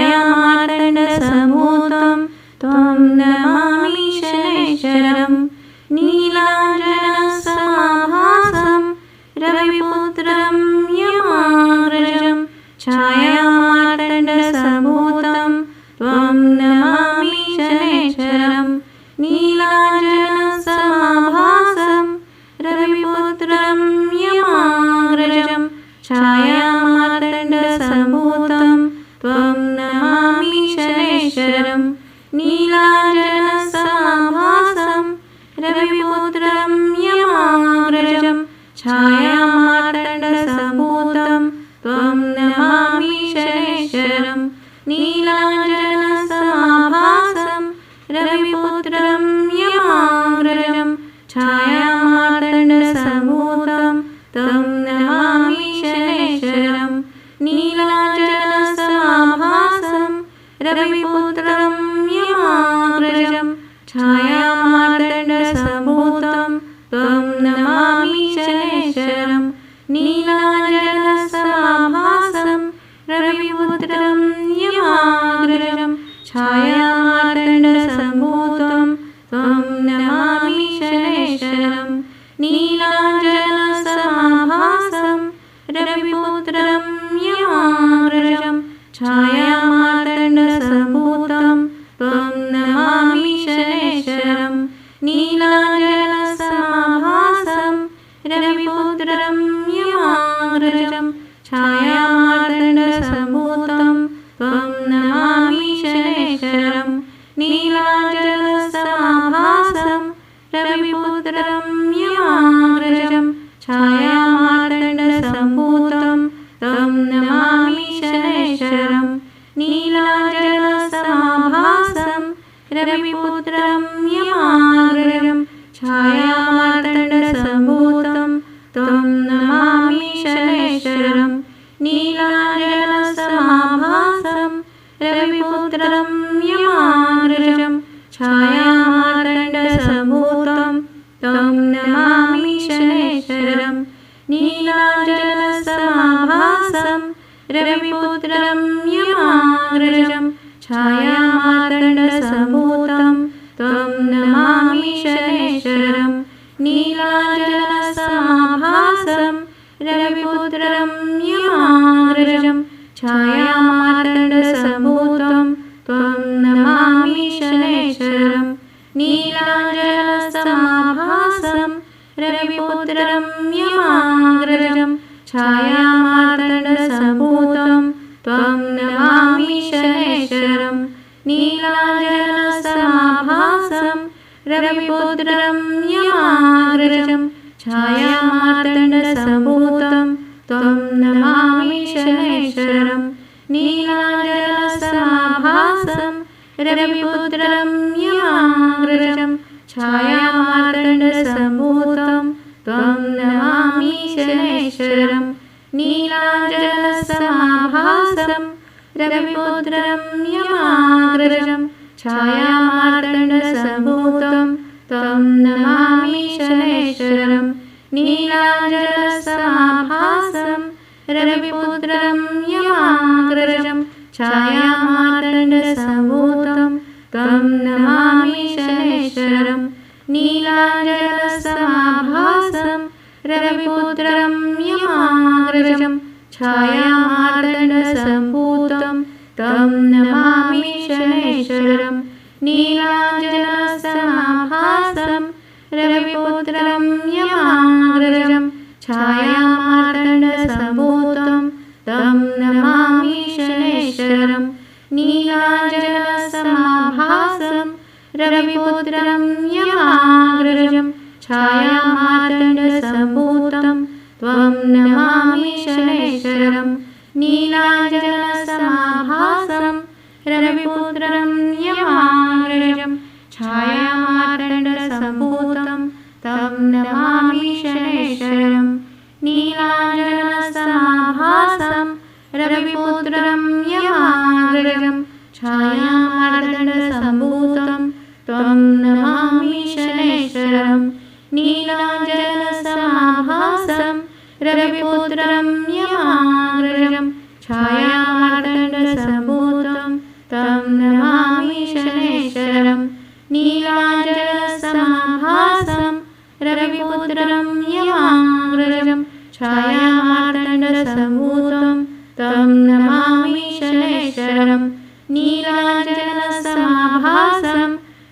छायामार्तण्डसम्भूतं त्वं नमामि शनैश्वरं नीलाञ्जनसमाभासं रविपुत्रं यमाग्रजं छायामार्तण्डसम्भूतं त्वं नमामि शनैश्वरं नीलाञ्जनसमाभासं रविपुत्रं यमाग्रजं छायामार्तण्डसम्भूतं त्वं नमामि शनैश्वरं नीलाञ्जनसमाभासं रविपुत्रं यमाग्रजं छायामार्तण्डसम्भूतं त्वं नमामि शनैश्वरं नीलाञ्जनसमाभासं रविपुत्रं यमाग्रजं छायामार्तण्डसम्भूतं त्वं नमामि शनैश्वरं नीलाञ्जनसमाभासं रविपुत्रं यमाग्रजं छायामार्तण्डसम्भूतं त्वं नमामि शनैश्वरं नीलाञ्जनसमाभासं रविपुत्रं यमाग्रजं छायामार्तण्डसम्भूतं त्वं नमामि शनैश्वरं नीलाञ्जनसमाभासं रविपुत्रं यमाग्रजं छायामार्तण्डसम्भूतं त्वं नमामि शनैश्वरं नीलाञ्जनसमाभासं रविपुत्रं यमाग्रजं छायामार्तण्डसम्भूतं त्वं नमामि शनैश्वरं नीलाञ्जनसमाभासं रविपुत्रं यमाग्रजं छायामार्तण्डसम्भूतं त्वं नमामि शनैश्वरं नीलाञ्जनसमाभासं रविपुत्रं यमाग्रजं छायामार्तण्डसम्भूतं त्वं नमामि शनैश्वरं नीलाञ्जनसमाभासं रविपुत्रं यमाग्रजं छायामार्तण्डसम्भूतं त्वं नमामि शनैश्वरं नीलाञ्जनसमाभासं रविपुत्रं यमाग्रजं छायामार्तण्डसम्भूतं त्वं नमामि शनैश्वरं नीलाञ्जनसमाभासं रविपुत्रं यमाग्रजं छायामार्तण्डसम्भूतं त्वं नमामि शनैश्वरं नीलाञ्जनसमाभासं रविपुत्रं यमाग्रजं छायामार्तण्डसम्भूतं त्वं नमामि शनैश्वरं नीलाञ्जनसमाभासं रविपुत्रं यमाग्रजं छायामार्तण्डसम्भूतं त्वं नमामि शनैश्वरं नीलाञ्जनसमाभासं रविपुत्रं यमाग्रजं छायामार्तण्डसम्भूतं त्वं नमामि शनैश्वरं नीलाञ्जनसमाभासं रविपुत्रं यमाग्रजं छायामार्तण्डसम्भूतं त्वं नमामि शनैश्वरं नीलाञ्जनसमाभासं रविपुत्रं यमाग्रजं छायामार्तण्डसम्भूतं त्वं नमामि शनैश्वरं नीलाञ्जनसमाभासं रविपुत्रं यमाग्रजं छायामार्तण्डसम्भूतं त्वं नमामि शनैश्वरं नीलाञ्जनसमाभासं रविपुत्रं यमाग्रजं छायामार्तण्डसम्भूतं त्वं नमामि शनैश्वरं नीलाञ्जनसमाभासं रविपुत्रं यमाग्रजं छायामार्तण्डसम्भूतं त्वं नमामि शनैश्वरं नीलाञ्जनसमाभासं रविपुत्रं यमाग्रजं छायामार्तण्डसम्भूतं त्वं नमामि शनैश्वरं नीलाञ्जनसमाभासं रविपुत्रं यमाग्रजं छायामार्तण्डसम्भूतं त्वं नमामि शनैश्वरं नीलाञ्जनसमाभासं रविपुत्रं यमाग्रजं छायामार्तण्डसम्भूतं शनैश्चरं नीलाञ्जनसमाभासं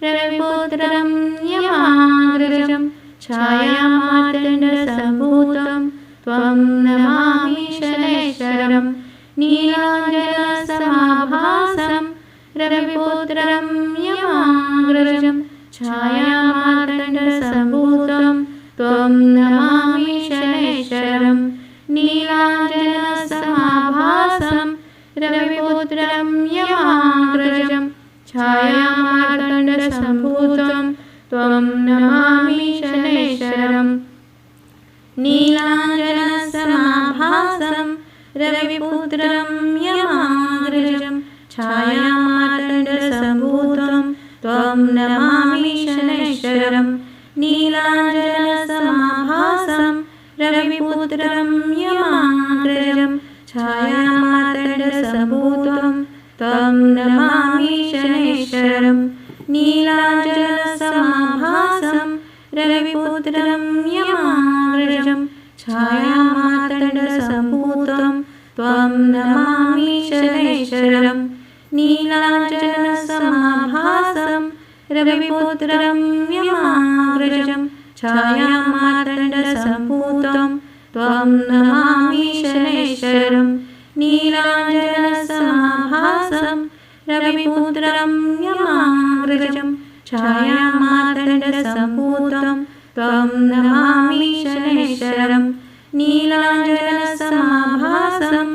रविपुत्रं यमाग्रजं छायामार्तण्डसम्भूतं त्वं नमामि शनैश्चरं नीलाञ्जनसमाभासं रविपुत्रं यमाग्रजं छायामार्तण्डसम्भूतं त्वं नमामि शनैश्चरं नीलाञ्जनसमाभासं रविपुत्रं यमाग्रजं छायामार्तण्डसम्भूतं त्वं नमामि शनैश्चरं नीलाञ्जनसमाभासं रविपुत्रं यमाग्रजं छायामार्तण्डसम्भूतं त्वं नमामि शनैश्चरं नीलाञ्जनसमाभासं रविपुत्रं यमाग्रजं छायामार्तण्डसम्भूतं त्वं नमामि शनैश्चरं नीलाञ्जनसमाभासं रविपुत्रं यमाग्रजं छायामार्तण्डसम्भूतं त्वं नमामि शनैश्चरं नीलाञ्जनसमाभासं रविपुत्रं यमाग्रजं छायामार्तण्डसम्भूतं त्वं नमामि शनैश्चरं नीलाञ्जनसमाभासं रविपुत्रं यमाग्रजं छायामार्तण्डसम्भूतं त्वं नमामि शनैश्चरं नीलाञ्जनसमाभासं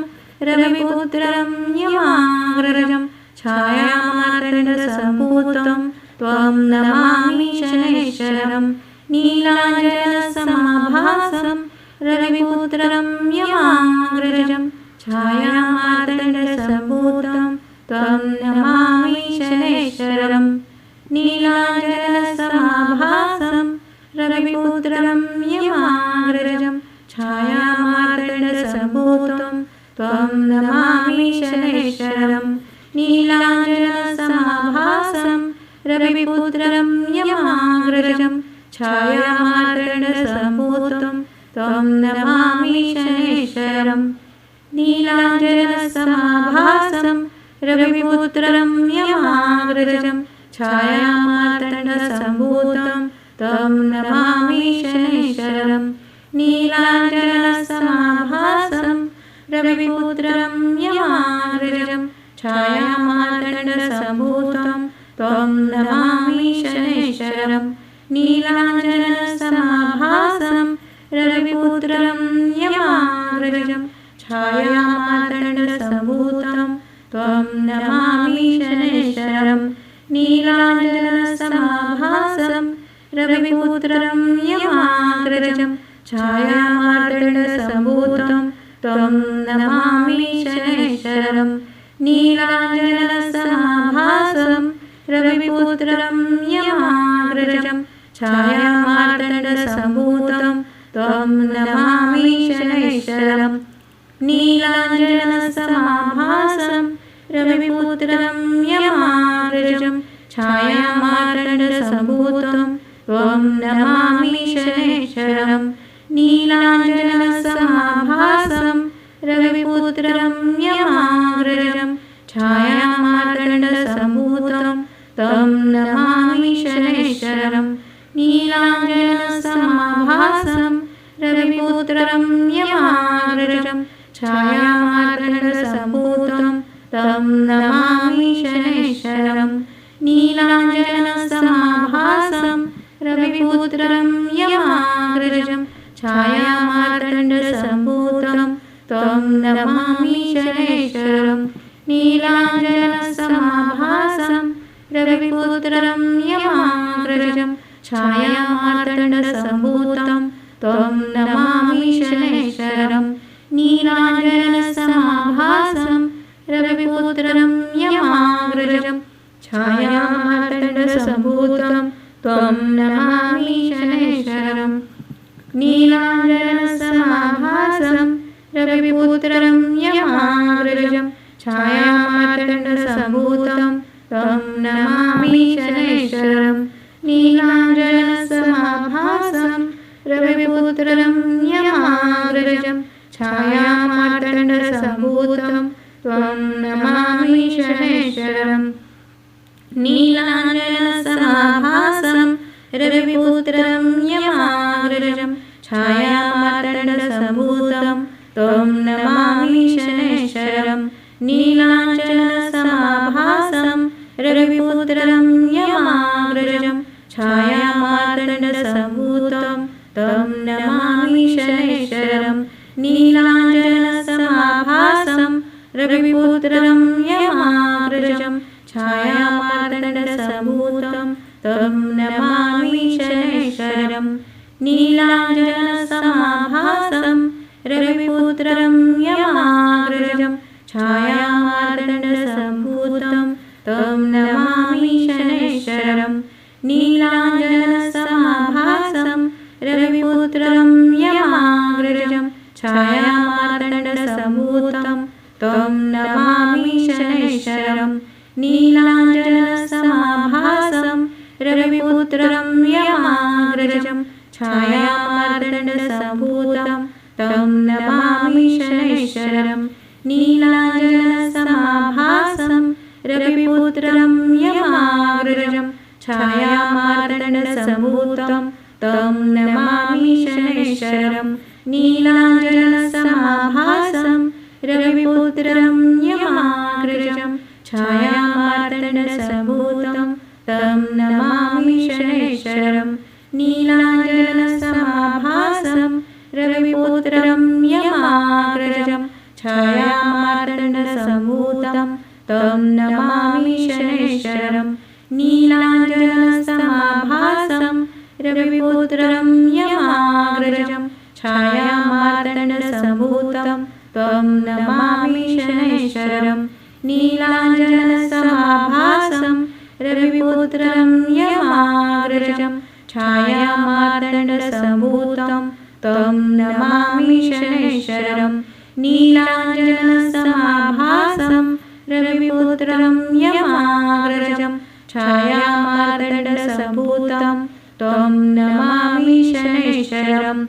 रविपुत्रं यमाग्रजं छायामार्तण्डसम्भूतं त्वं नमामि शनैश्चरं नीलाञ्जनसमाभासं रविपुत्रं यमाग्रजं छायामार्तण्डसम्भूतं त्वं नमामि शनैश्चरं नीलाञ्जनसमाभासं रविपुत्रं यमाग्रजं छायामार्तण्डसम्भूतं त्वं नमामि शनैश्चरं नीलाञ्जनसमाभासं रविपुत्रं यमाग्रजं छायामार्तण्डसम्भूतं त्वं नमामि शनैश्चरं नीलाञ्जनसमाभासं रविपुत्रं यमाग्रजं छायामार्तण्डसम्भूतं त्वं नमामि शनैश्चरं नीलाञ्जनसमाभासं रविपुत्रं यमाग्रजं छायामार्तण्डसम्भूतं त्वं नमामि शनैश्चरं नीलाञ्जनसमाभासं रविपुत्रं यमाग्रजं छायामार्तण्डसम्भूतं त्वं नमामि शनैश्चरं नीलाञ्जनसमाभासं रविपुत्रं यमाग्रजं छायामार्तण्डसम्भूतं त्वं नमामि शनैश्चरं नीलाञ्जनसमाभासं रविपुत्रं यमाग्रजं छायामार्तण्डसम्भूतं त्वं नमामि शनैश्चरं नीलाञ्जनसमाभासं रविपुत्रं यमाग्रजं छायामार्तण्डसम्भूतं त्वं नमामि शनैश्चरं नीलाञ्जनसमाभासं रविपुत्रं यमाग्रजं छायामार्तण्डसम्भूतं त्वं नमामि शनैश्चरं नीलाञ्जनसमाभासं रविपुत्रं यमाग्रजं छायामार्तण्डसम्भूतं त्वं नमामि शनैश्चरं नीलाञ्जनसमाभासं रविपुत्रं यमाग्रजं छायामार्तण्डसम्भूतं त्वं नमामि शनैश्चरं नीलाञ्जनसमाभासं रविपुत्रं यमाग्रजं छायामार्तण्डसम्भूतं त्वं नमामि शनैश्चरं नीलाञ्जनसमाभासं रविपुत्रं यमाग्रजं छायामार्तण्डसम्भूतं त्वं नमामि शनैश्चरं नीलाञ्जनसमाभासं रविपुत्रं यमाग्रजं छायामार्तण्डसम्भूतं त्वं नमामि शनैश्चरं नीलाञ्जनसमाभासं रविपुत्रं यमाग्रजं छायामार्तण्डसम्भूतं त्वं नमामि शनैश्चरं शनैश्चरम् नीलाञ्जनसमाभासं रविपुत्रं यमाग्रजं छायामार्तण्डसम्भूतं त्वं नमामि शनैश्चरम् नीलाञ्जनसमाभासं रविपुत्रं यमाग्रजं छायामार्तण्डसम्भूतं तं नमामि शनैश्चरम् नीलाञ्जनसमाभासं रविपुत्रं यमाग्रजं छायामार्तण्डसम्भूतं तं नमामि शनैश्चरम् नीलाञ्जनसमाभासं रविपुत्रं यमाग्रजं छायामार्तण्डसम्भूतं तं नमामि शनैश्चरम् नीलाञ्जनसमाभासं रविपुत्रं यमाग्रजं छायामार्तण्डसम्भूतं तं नमामि शनैश्चरम् नीलाञ्जनसमाभासं रविपुत्रं यमाग्रजं छायामार्तण्डसम्भूतं तं नमामि शनैश्चरम् नीलाञ्जनसमाभासं रविपुत्रं यमाग्रजं छायामार्तण्डसम्भूतं तं नमामि शनैश्चरम् नीलाञ्जनसमाभासं रविपुत्रं यमाग्रजं छायामार्तण्डसम्भूतं तं नमामि शनैश्चरम् नीलाञ्जनसमाभासं रविपुत्रं यमाग्रजं छायामार्तण्डसम्भूतं तं नमामि शनैश्चरम् नीलाञ्जनसमाभासं रविपुत्रं यमाग्रजं छायामार्तण्डसम्भूतं तं नमामि शनैश्चरम् नीलाञ्जनसमाभासं रविपुत्रं यमाग्रजं छायामार्तण्डसम्भूतं तं नमामि शनैश्चरम् नीलाञ्जनसमाभासं रविपुत्रं यमाग्रजं छायामार्तण्डसम्भूतं तं नमामि शनैश्चरम्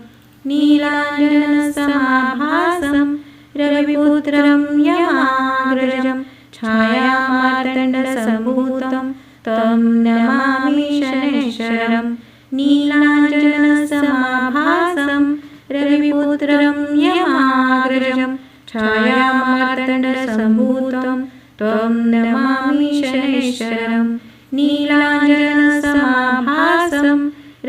नीलाञ्जनसमाभासं रविपुत्रं यमाग्रजं छायामार्तण्डसम्भूतं तं नमामि शनैश्चरम् नीलाञ्जनसमाभासं रविपुत्रं यमाग्रजं छायामार्तण्डसम्भूतं तं नमामि शनैश्चरम् नीलाञ्जनसमाभासं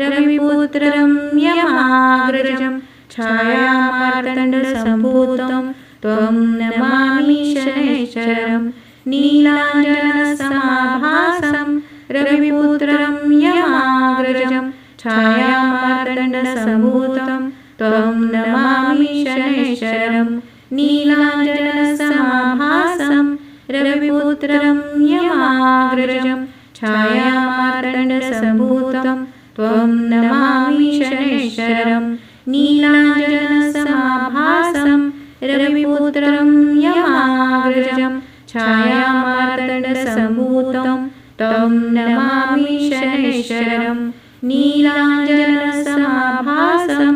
रविपुत्रं यमाग्रजं छायामार्तण्डसम्भूतं तं नमामि शनैश्चरम् नीलाञ्जनसमाभासं रविपुत्रं यमाग्रजं छायामार्तण्डसम्भूतं तं नमामि शनैश्चरम् नीलाञ्जनसमाभासं रविपुत्रं यमाग्रजं छायामार्तण्डसम्भूतं त्वं नमामि शनैश्चरम् नीलाञ्जनसमाभासं रविपुत्रं यमाग्रजं छायामार्तण्डसम्भूतं तं नमामि शनैश्चरम् नीलाञ्जनसमाभासं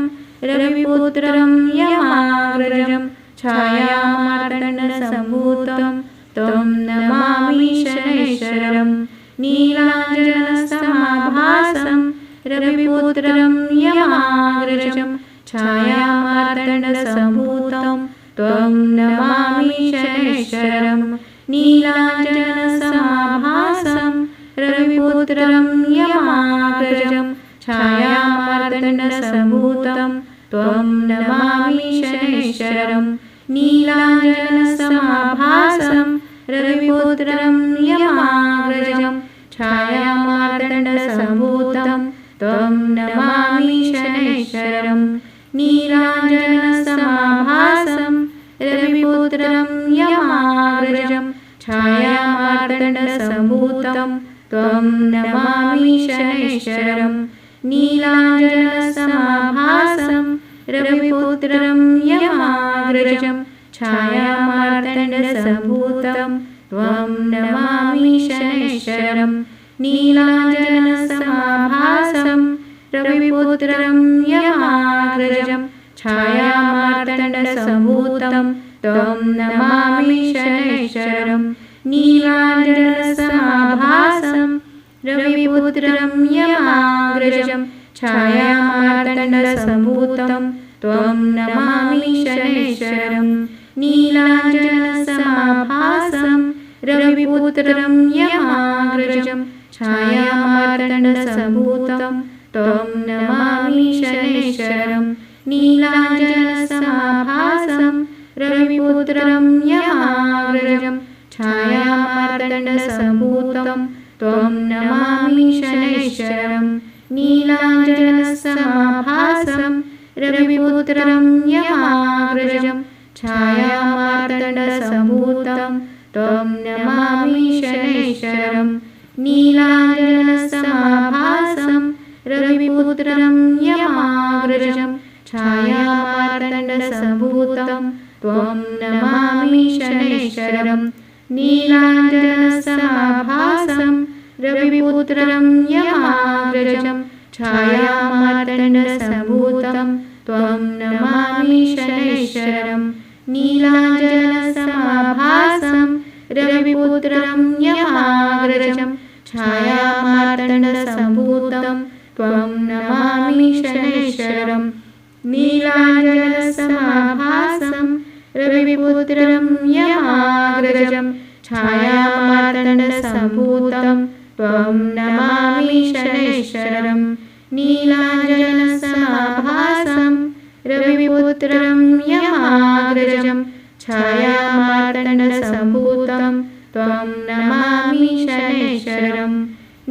रविपुत्रं यमाग्रजं छायामार्तण्डसम्भूतं तं नमामि शनैश्चरम् नीलाञ्जनसमाभासं रविपुत्रं यमाग्रजं छायामार्तण्डसम्भूतं त्वं नमामि शनैश्चरम् नीलाञ्जनसमाभासं रविपुत्रं यमाग्रजं छायामार्तण्डसम्भूतं त्वं नमामि शनैश्चरम् नीलाञ्जनसमाभासं रविपुत्रं यमाग्रजं छायामार्तण्डसम्भूतं त्वं नमामि शनैश्चरम् नीलाञ्जनसमाभासं रविपुत्रं यमाग्रजं छायामार्तण्डसम्भूतं त्वं नमामि शनैश्चरम् नीलाञ्जनसमाभासं रविपुत्रं यमाग्रजं छायामार्तण्डसम्भूतं त्वं नमामि शनैश्चरम् नीलाञ्जनसमाभासं रविपुत्रं यमाग्रजं छायामार्तण्डसम्भूतं त्वं नमामि शनैश्चरम् नीलाञ्जनसमाभासं रविपुत्रं यमाग्रजं छायामार्तण्डसम्भूतं त्वं नमामि शनैश्वरम्। नीलाञ्जनसमाभासं रविपुत्रं यमाग्रजं छायामार्तण्डसम्भूतं त्वं नमामि शनैश्वरम्। नीलाञ्जनसमाभासं रविपुत्रं यमाग्रजं छायामार्तण्डसम्भूतं त्वं नमामि शनैश्वरम्। नीलाञ्जनसमाभासं रविपुत्रं यमाग्रजं छायामार्तण्डसम्भूतं त्वं नमामि शनैश्वरम्। नीलाञ्जनसमाभासं रविपुत्रं यमाग्रजं छायामार्तण्डसम्भूतं त्वं नमामि शनैश्वरम्। नीलाञ्जनसमाभासं रविपुत्रं यमाग्रजं छायामार्तण्डसम्भूतं त्वं नमामि शनैश्वरम्। नीलाञ्जनसमाभासं रविपुत्रं यमाग्रजं छायामार्तण्डसम्भूतं त्वं नमामि शनैश्वरम्। नीलाञ्जनसमाभासं रविपुत्रं यमाग्रजं छायामार्तण्डसम्भूतं त्वं नमामि शनैश्वरम्। नीलाञ्जनसमाभासं रविपुत्रं यमाग्रजं छायामार्तण्डसम्भूतं त्वं नमामि शनैश्वरम्।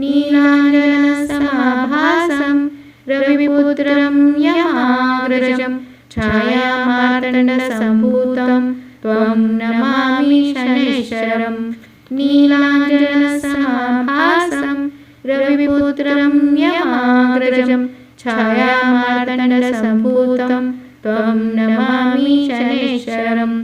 नीलाञ्जनसमाभासं रविपुत्रं यमाग्रजं छायामार्तण्डसम्भूतं त्वं नमामि शनैश्वरम्। नीलाञ्जनसमाभासं रविपुत्रं यमाग्रजं छायामार्तण्डसम्भूतं त्वं नमामि शनैश्वरम्।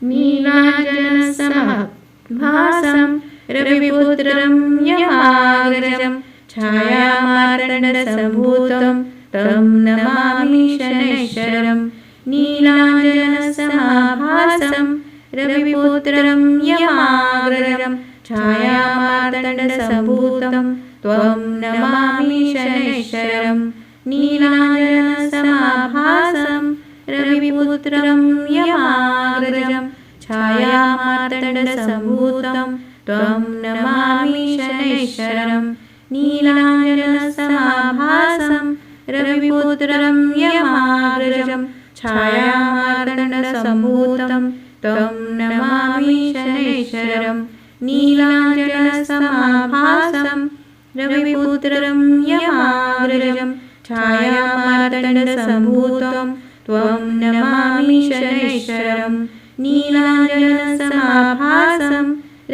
नीलाञ्जनसमाभासं रविपुत्रं यमाग्रजं छायामार्तण्डसम्भूतं त्वं नमामि शनैश्वरम्। नीलाञ्जनसमाभासं रविपुत्रं यमाग्रजं छायामार्तण्डसम्भूतं त्वं नमामि शनैश्वरम्। नीलाञ्जनसमाभासं रविपुत्रं यमाग्रजं छायामार्तण्डसम्भूतं त्वं नमामि शनैश्वरम्। नीलाञ्जनसमाभासं रविपुत्रं यमाग्रजं छायामार्तण्डसम्भूतं त्वं नमामि शनैश्वरम्। नीलाञ्जनसमाभासं रविपुत्रं यमाग्रजं छायामार्तण्डसम्भूतं त्वं नमामि शनैश्वरम्। नीलाञ्जनसमाभासं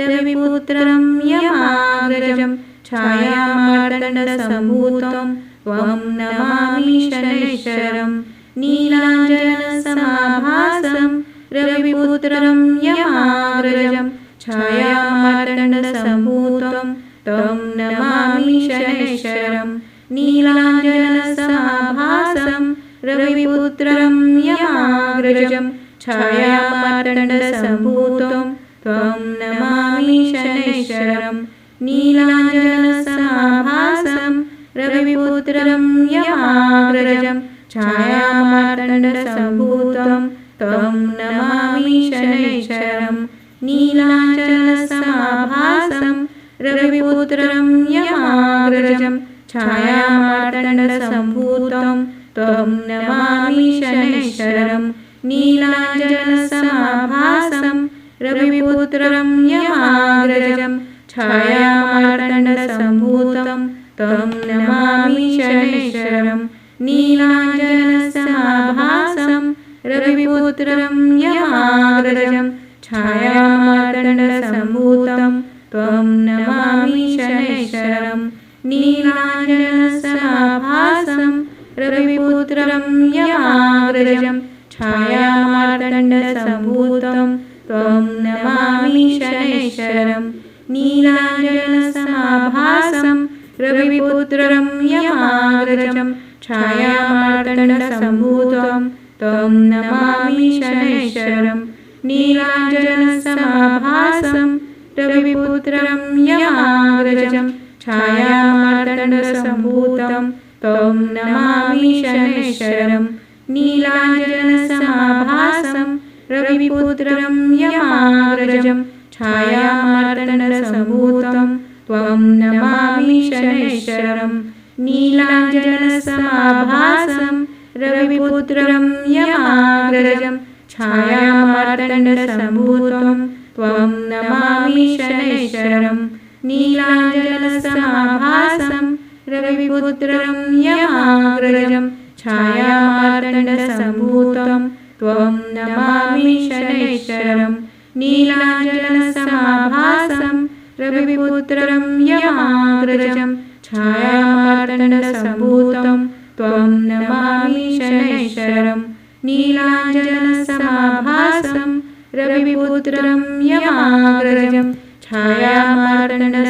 रविपुत्रं यमाग्रजं छायामार्तण्डसम्भूतं त्वं नमामि शनैश्वरम्। नीलाञ्जनसमाभासं रविपुत्रं यमाग्रजं छायामार्तण्डसम्भूतं त्वं नमामि शनैश्वरम्। नीलाञ्जनसमाभासं रविपुत्रं यमाग्रजं छायामार्तण्डसम्भूतं त्वं नमामि शनैश्वरम्। नीलाञ्जनसमाभासं रविपुत्रं यमाग्रजं छायामार्तण्डसम्भूतं त्वं नमामि शनैश्वरम्। नीलाञ्जनसमाभासं रविपुत्रं यमाग्रजं छायामार्तण्डसम्भूतं त्वं नमामि शनैश्वरम्। नीलाञ्जनसमाभासं रविपुत्रं यमाग्रजं छायामार्तण्डसम्भूतं त्वं नमामि शनैश्वरम्। नीलाञ्जनसमाभासं रविपुत्रं यमाग्रजं छायामार्तण्डसम्भूतं त्वं नमामि शनैश्वरम्। नीलाञ्जनसमाभासं रविपुत्रं यमाग्रजं छायामार्तण्डसम्भूतं त्वं नमामि शनैश्वरम्। नीलाञ्जनसमाभासं रविपुत्रं यमाग्रजं छायामार्तण्डसम्भूतं त्वं नमामि शनैश्वरम्। नीलाञ्जनसमाभासं रविपुत्रं यमाग्रजं छायामार्तण्डसम्भूतं त्वं नमामि शनैश्वरं नीलाञ्जनसमाभासं रविपुत्रं यमाग्रजं छायामार्तण्डसम्भूतं त्वं नमामि शनैश्वरं नीलाञ्जनसमाभासं रविपुत्रं यमाग्रजं छायामार्तण्डसम्भूतं त्वं नमामि शनैश्वरं नीलाञ्जनसमाभासं रविपुत्रं यमाग्रजं छायामार्तण्डसम्भूतं त्वं नमामि शनैश्वरं नीलाञ्जनसमाभासं रविपुत्रं यमाग्रजं छायामार्तण्डसम्भूतं त्वं नमामि शनैश्वरं नीलाञ्जनसमाभासं रविपुत्रं यमाग्रजं छायामार्तण्डसम्भूतं